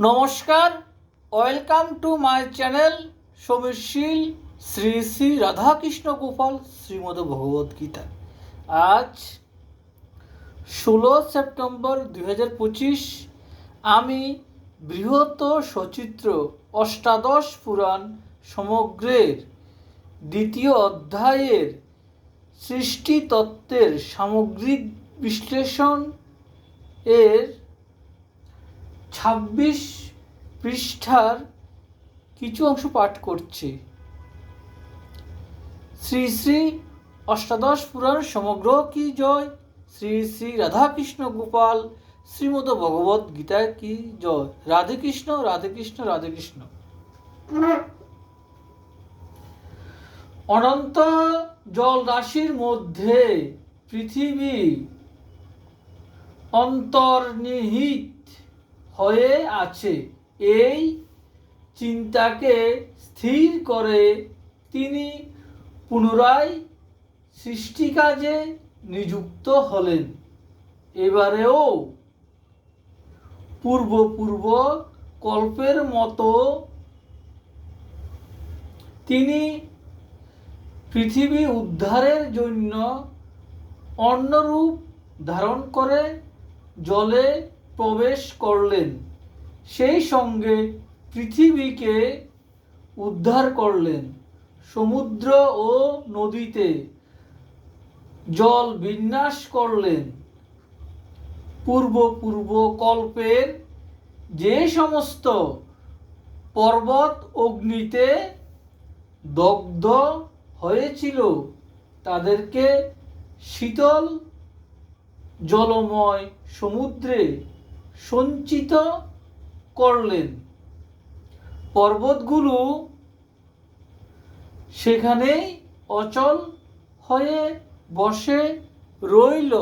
নমস্কার, welcome to my channel Samirshil Shri Shri Radhakrishna Gopal Shrimad Bhagavad Gita. আজ 16 September 2025। আমি বৃহৎ সচিত্র অষ্টাদশ পুরাণ সমগ্রের দ্বিতীয় অধ্যায়ের সৃষ্টি তত্ত্বের সামগ্রিক বিশ্লেষণ এর 26 পৃষ্ঠার কিছু অংশ পাঠ করছি। শ্রী শ্রী অষ্টাদশ পুরাণ সমগ্র কি জয়, শ্রী শ্রী রাধাকৃষ্ণ গোপাল শ্রীমদ ভগবত গীতা কি জয়। রাধে কৃষ্ণ, রাধে কৃষ্ণ, রাধে কৃষ্ণ। অনন্ত জল রাশির মধ্যে পৃথিবী অন্তর্নিহিত হয়ে আছে। এই চিন্তাকে স্থির করে তিনি পুনরায় সৃষ্টিকাজে নিযুক্ত হলেন। এবারেও পূর্ব কল্পের মতো তিনি পৃথিবী উদ্ধারের জন্য অন্য রূপ ধারণ করে জলে প্রবেশ করলেন। সেই সঙ্গে পৃথিবীকে উদ্ধার করলেন। সমুদ্র ও নদীতে জল বিন্যাস করলেন। পূর্ব কল্পের যে সমস্ত পর্বত অগ্নিতে দগ্ধ হয়েছিল তাদেরকে শীতল জলময় সমুদ্রে সঞ্চিত করলেন। পর্বতগুলো সেখানেই অচল হয়ে বসে রইল।